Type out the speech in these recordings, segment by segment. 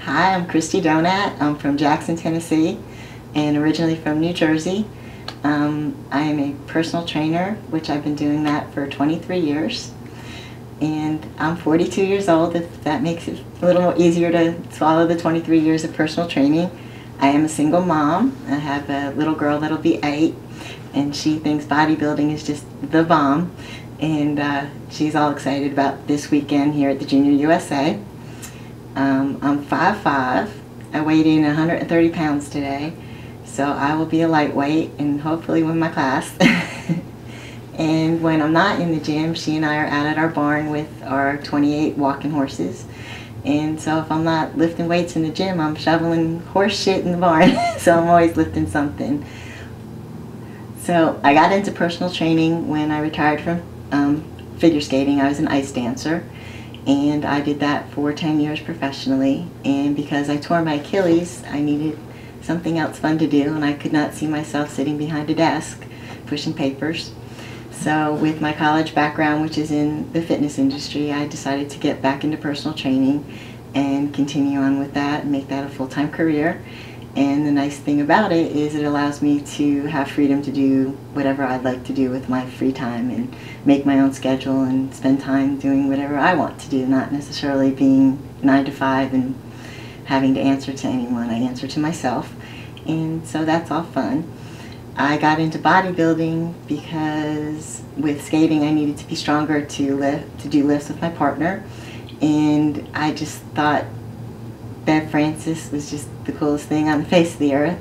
Hi, I'm Christy Donat. I'm from Jackson, Tennessee, and originally from New Jersey. I am a personal trainer, which I've been doing that for 23 years. And I'm 42 years old, if that makes it a little more easier to swallow the 23 years of personal training. I am a single mom. I have a little girl that'll be 8, and she thinks bodybuilding is just the bomb. And she's all excited about this weekend here at the Junior USA. I'm 5'5". I weighed in 130 pounds today, so I will be a lightweight and hopefully win my class. And when I'm not in the gym, she and I are out at our barn with our 28 walking horses. And so if I'm not lifting weights in the gym, I'm shoveling horse shit in the barn. So I'm always lifting something. So I got into personal training when I retired from figure skating. I was an ice dancer, and I did that for 10 years professionally. And because I tore my Achilles, I needed something else fun to do, and I could not see myself sitting behind a desk pushing papers. So with my college background, which is in the fitness industry, I decided to get back into personal training and continue on with that and make that a full-time career. And the nice thing about it is it allows me to have freedom to do whatever I'd like to do with my free time and make my own schedule and spend time doing whatever I want to do, not necessarily being 9 to 5 and having to answer to anyone. I answer to myself, and so that's all fun. I got into bodybuilding because with skating I needed to be stronger to do lifts with my partner, and I just thought Bev Francis was just the coolest thing on the face of the earth.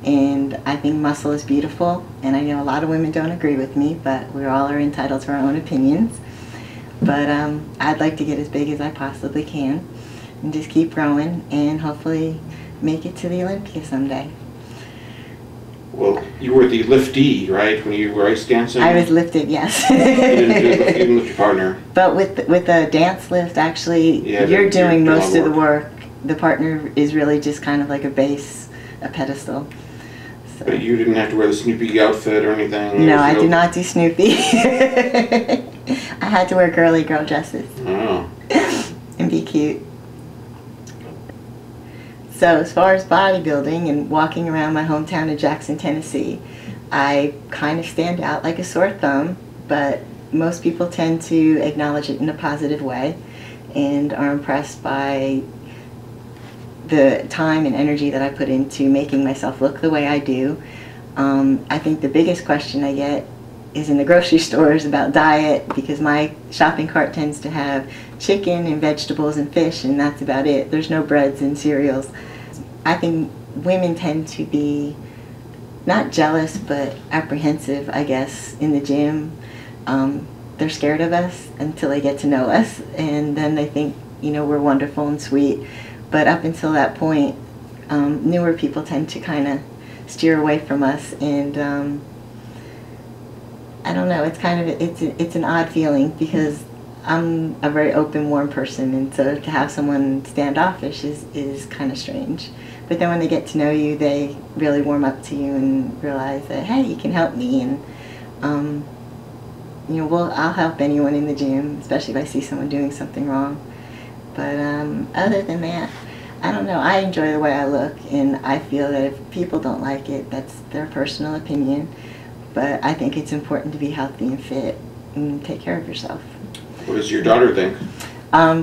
And I think muscle is beautiful, and I know a lot of women don't agree with me, but we all are entitled to our own opinions. But I'd like to get as big as I possibly can and just keep growing and hopefully make it to the Olympia someday. Well, you were the liftee, right, when you were ice dancing? I was lifted, yes. You didn't lift your partner. But with a dance lift, actually, you're doing most of the work. The partner is really just kind of like a base, a pedestal. So. But you didn't have to wear the Snoopy outfit or anything? No, I did not do Snoopy. I had to wear girly girl dresses. Oh. And be cute. So as far as bodybuilding and walking around my hometown of Jackson, Tennessee, I kind of stand out like a sore thumb, but most people tend to acknowledge it in a positive way and are impressed by the time and energy that I put into making myself look the way I do. I think the biggest question I get is in the grocery stores about diet, because my shopping cart tends to have chicken and vegetables and fish, and that's about it. There's no breads and cereals. I think women tend to be not jealous but apprehensive, I guess, in the gym. They're scared of us until they get to know us, and then they think, you know, we're wonderful and sweet. But up until that point, newer people tend to kind of steer away from us, and I don't know. It's kind of it's an odd feeling because I'm a very open, warm person, and so to have someone standoffish is kind of strange. But then when they get to know you, they really warm up to you and realize that, hey, you can help me, and you know, I'll help anyone in the gym, especially if I see someone doing something wrong. But other than that, I don't know. I enjoy the way I look, and I feel that if people don't like it, that's their personal opinion. But I think it's important to be healthy and fit and take care of yourself. What does your daughter think?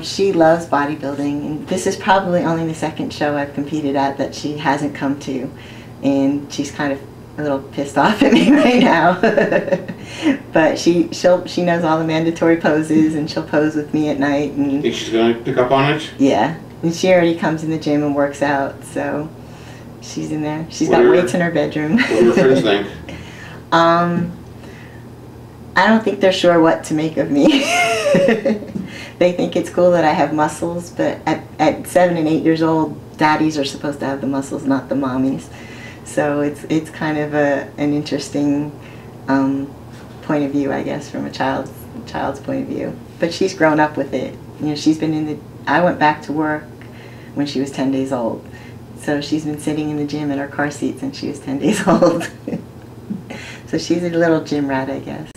She loves bodybuilding, and this is probably only the second show I've competed at that she hasn't come to, and she's kind of a little pissed off at me right now. But she knows all the mandatory poses, and she'll pose with me at night. And think she's going to pick up on it? Yeah, and she already comes in the gym and works out, so she's in there. She's got weights in her bedroom. What do her friends think? I don't think they're sure what to make of me. They think it's cool that I have muscles, but at 7 and 8 years old, daddies are supposed to have the muscles, not the mommies. So it's kind of an interesting point of view, I guess, from a child's point of view. But she's grown up with it. You know, she's been I went back to work when she was 10 days old. So she's been sitting in the gym in her car seat since she was 10 days old. So she's a little gym rat, I guess.